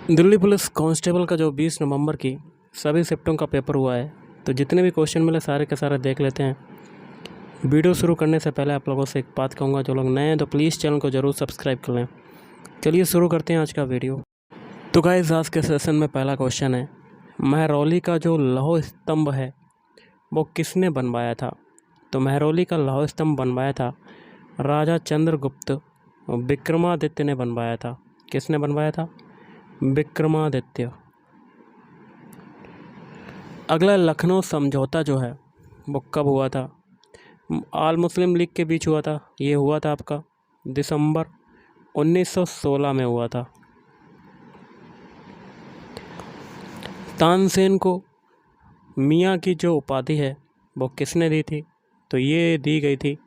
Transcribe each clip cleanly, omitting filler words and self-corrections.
Delhi police constable का जो 20 नवंबर की सभी शिफ्टों का पेपर हुआ है, तो जितने भी क्वेश्चन मिले सारे के सारे देख लेते हैं। वीडियो शुरू करने से पहले आप लोगों से एक बात कहूँगा, जो लोग नए हैं तो प्लीज़ चैनल को ज़रूर सब्सक्राइब कर लें। चलिए शुरू करते हैं आज का वीडियो। तो गाइस, आज के सेशन में पहला क्वेश्चन है, महरौली का जो लौह स्तंभ है वो किसने बनवाया था? तो महरौली का लौह स्तंभ बनवाया था राजा चंद्रगुप्त विक्रमादित्य ने बनवाया था। किसने बनवाया था? विक्रमादित्य। अगला, लखनऊ समझौता जो है वो कब हुआ था? आल मुस्लिम लीग के बीच हुआ था। ये हुआ था आपका दिसंबर 1916 में हुआ था। तानसेन को मियाँ की जो उपाधि है वो किसने दी थी? तो ये दी गई थी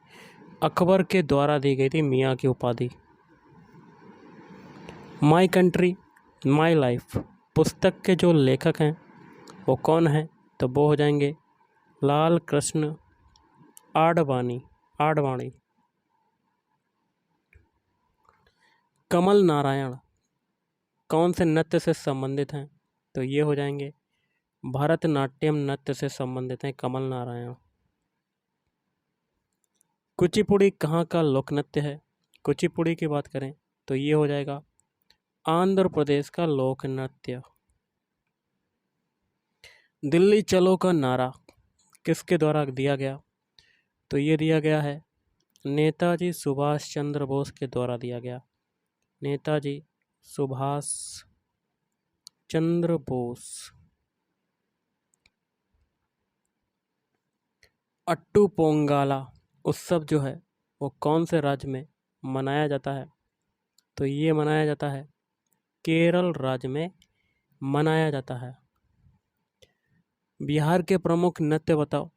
अकबर के द्वारा दी गई थी मियाँ की उपाधि। माई कंट्री माई लाइफ पुस्तक के जो लेखक हैं वो कौन हैं? तो वो हो जाएंगे लाल कृष्ण आडवाणी। कमल नारायण कौन से नृत्य से संबंधित हैं? तो ये हो जाएंगे भरतनाट्यम नृत्य से संबंधित हैं कमल नारायण। कुचिपुड़ी कहाँ का लोक नृत्य है? कुचिपुड़ी की बात करें तो ये हो जाएगा आंध्र प्रदेश का लोक नृत्य। दिल्ली चलो का नारा किसके द्वारा दिया गया? तो ये दिया गया है नेताजी सुभाष चंद्र बोस के द्वारा दिया गया। नेताजी सुभाष चंद्र बोस। अट्टू पोंगाला उत्सव जो है वो कौन से राज्य में मनाया जाता है? तो ये मनाया जाता है केरल राज्य में मनाया जाता है। बिहार के प्रमुख नृत्य बताओ।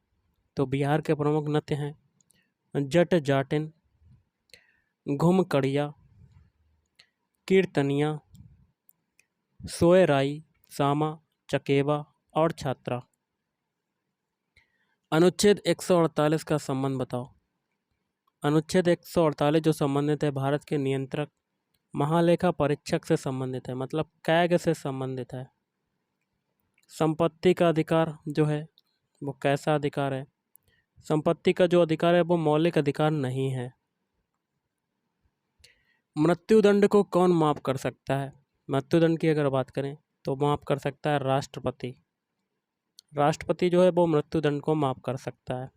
तो बिहार के प्रमुख नृत्य हैं जट जाटिन, घुमकड़िया, कीर्तनिया, सोयराई, सामा, चकेबा और छात्रा। अनुच्छेद 148 का संबंध बताओ। अनुच्छेद 148 जो संबंधित है भारत के नियंत्रक महालेखा परीक्षक से संबंधित है, मतलब कैग से संबंधित है। संपत्ति का अधिकार जो है वो कैसा अधिकार है? संपत्ति का जो अधिकार है वो मौलिक अधिकार नहीं है। मृत्युदंड को कौन माफ कर सकता है? मृत्युदंड की अगर बात करें तो माफ कर सकता है राष्ट्रपति। राष्ट्रपति जो है वो मृत्युदंड को माफ कर सकता है।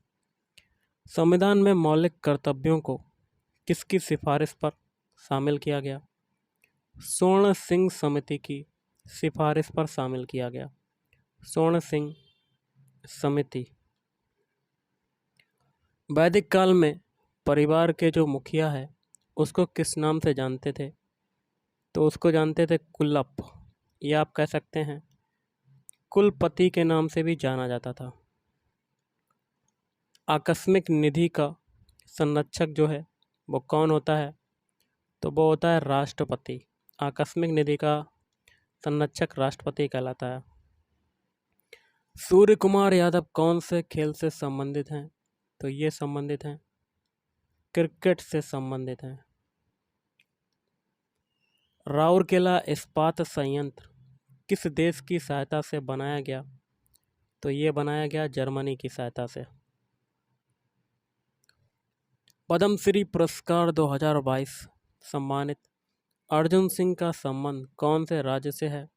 संविधान में मौलिक कर्तव्यों को किसकी सिफारिश पर शामिल किया गया? स्वर्ण सिंह समिति की सिफारिश पर शामिल किया गया। स्वर्ण सिंह समिति। वैदिक काल में परिवार के जो मुखिया है उसको किस नाम से जानते थे? तो उसको जानते थे कुलप, या आप कह सकते हैं कुलपति के नाम से भी जाना जाता था। आकस्मिक निधि का संरक्षक जो है वो कौन होता है? तो वो होता है राष्ट्रपति। आकस्मिक निधि का संरक्षक राष्ट्रपति कहलाता है। सूर्य कुमार यादव कौन से खेल से संबंधित हैं? तो ये संबंधित हैं क्रिकेट से संबंधित हैं। राउरकेला इस्पात संयंत्र किस देश की सहायता से बनाया गया? तो ये बनाया गया जर्मनी की सहायता से। पद्मश्री पुरस्कार 2022 सम्मानित अर्जुन सिंह का संबंध कौन से राज्य से है?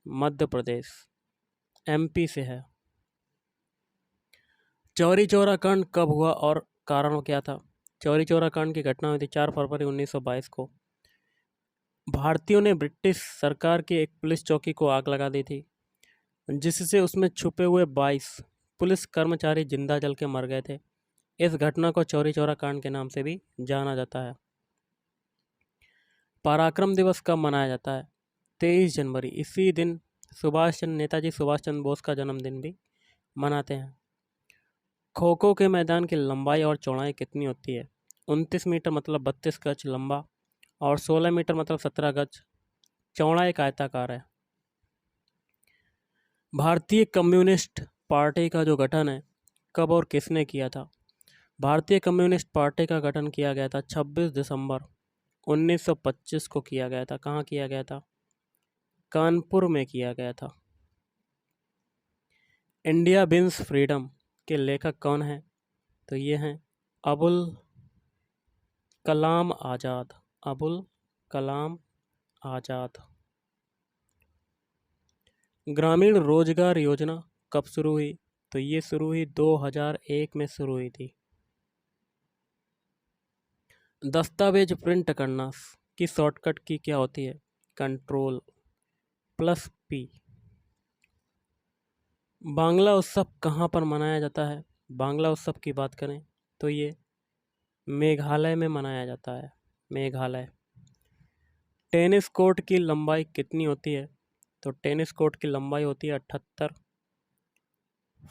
मध्य प्रदेश, एमपी से है। चौरी चौरा कांड कब हुआ और कारण क्या था? चौरी चौरा कांड की घटना हुई थी 4 फरवरी 1922 को। भारतीयों ने ब्रिटिश सरकार की एक पुलिस चौकी को आग लगा दी थी, जिससे उसमें छुपे हुए 22 पुलिस कर्मचारी जिंदा जल के मर गए थे। इस घटना को चौरी चौरा कांड के नाम से भी जाना जाता है। पराक्रम दिवस कब मनाया जाता है? 23 जनवरी। इसी दिन नेताजी सुभाष चंद्र बोस का जन्मदिन भी मनाते हैं। खो खो के मैदान की लंबाई और चौड़ाई कितनी होती है? 29 मीटर मतलब 32 गज लंबा, और 16 मीटर मतलब 17 गज चौड़ा एक आयताकार है। भारतीय कम्युनिस्ट पार्टी का जो गठन है कब और किसने किया था? भारतीय कम्युनिस्ट पार्टी का गठन किया गया था 26 दिसंबर 1925 को किया गया था। कहाँ किया गया था? कानपुर में किया गया था। इंडिया विंस फ्रीडम के लेखक कौन हैं? तो ये हैं अबुल कलाम आज़ाद। अबुल कलाम आज़ाद। ग्रामीण रोजगार योजना कब शुरू हुई? तो ये शुरू हुई 2001 में शुरू हुई थी। दस्तावेज प्रिंट करना की शॉर्टकट की क्या होती है? Ctrl+P। बांग्ला उत्सव कहाँ पर मनाया जाता है? बांग्ला उत्सव की बात करें तो ये मेघालय में मनाया जाता है। मेघालय। टेनिस कोर्ट की लंबाई कितनी होती है? तो टेनिस कोर्ट की लंबाई होती है 78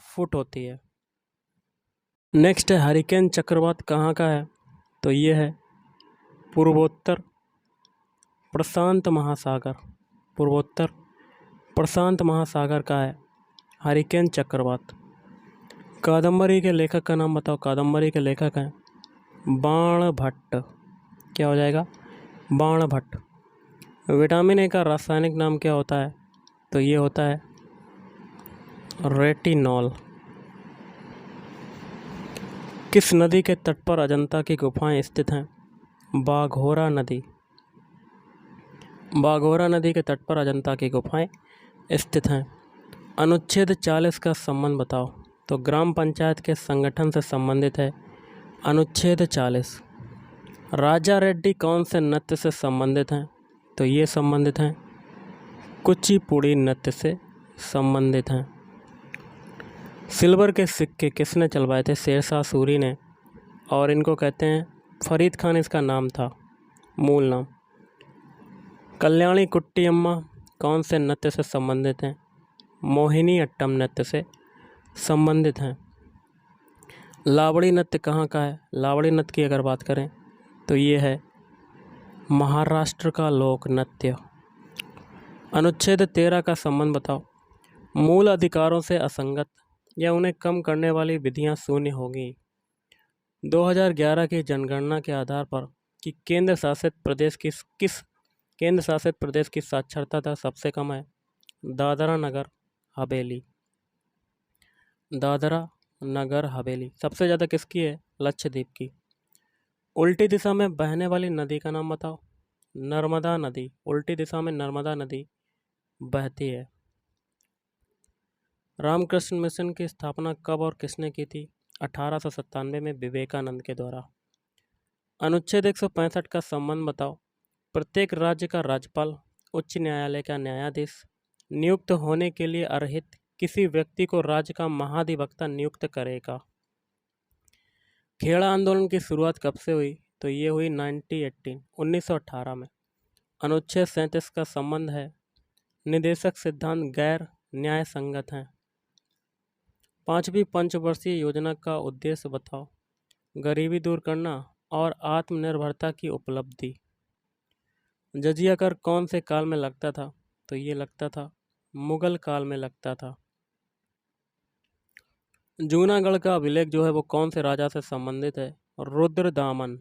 फुट होती है। नेक्स्ट है हरिकेन चक्रवात कहाँ का है? तो ये है पूर्वोत्तर प्रशांत महासागर। पूर्वोत्तर प्रशांत महासागर का है हरिकेन चक्रवात। कादम्बरी के लेखक का नाम बताओ। कादम्बरी के लेखक हैं बाणभट्ट। क्या हो जाएगा? बाणभट्ट। विटामिन ए का रासायनिक नाम क्या होता है? तो ये होता है रेटिनॉल। किस नदी के तट पर अजंता की गुफाएं स्थित हैं? बाघोरा नदी। बाघोरा नदी के तट पर अजंता की गुफाएं स्थित हैं। अनुच्छेद 40 का संबंध बताओ। तो ग्राम पंचायत के संगठन से संबंधित है अनुच्छेद 40। राजा रेड्डी कौन से नृत्य से संबंधित हैं? तो ये संबंधित हैं कुचिपुड़ी नृत्य से संबंधित हैं। सिल्वर के सिक्के किसने चलवाए थे? शेरशाह सूरी ने। और इनको कहते हैं फरीद खान, इसका नाम था, मूल नाम। कल्याणी कुट्टी अम्मा कौन से नृत्य से संबंधित हैं? मोहिनी अट्टम नृत्य से संबंधित हैं। लावड़ी नृत्य कहाँ का है? लावड़ी नृत्य की अगर बात करें तो ये है महाराष्ट्र का लोक नृत्य। अनुच्छेद 13 का संबंध बताओ। मूल अधिकारों से असंगत या उन्हें कम करने वाली विधियां शून्य होगी। 2011 की जनगणना के आधार पर कि केंद्र शासित प्रदेश की साक्षरता दर सबसे कम है? दादरा नगर हवेली। दादरा नगर हवेली। सबसे ज़्यादा किसकी है? लक्षद्वीप की। उल्टी दिशा में बहने वाली नदी का नाम बताओ। नर्मदा नदी। उल्टी दिशा में नर्मदा नदी बहती है। रामकृष्ण मिशन की स्थापना कब और किसने की थी? 1897 में विवेकानंद के द्वारा। अनुच्छेद 165 का संबंध बताओ। प्रत्येक राज्य का राज्यपाल उच्च न्यायालय का न्यायाधीश नियुक्त होने के लिए अर्हित किसी व्यक्ति को राज्य का महाधिवक्ता नियुक्त करेगा। खेड़ा आंदोलन की शुरुआत कब से हुई? तो ये हुई 1918 में। अनुच्छेद 37 का संबंध है निदेशक सिद्धांत गैर न्याय संगत हैं। 5वीं पंचवर्षीय योजना का उद्देश्य बताओ। गरीबी दूर करना और आत्मनिर्भरता की उपलब्धि। जजिया कर कौन से काल में लगता था? तो ये लगता था मुगल काल में लगता था। जूनागढ़ का अभिलेख जो है वो कौन से राजा से संबंधित है? रुद्रदामन।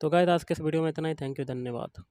तो गाइस आज के इस वीडियो में इतना ही। थैंक यू, धन्यवाद।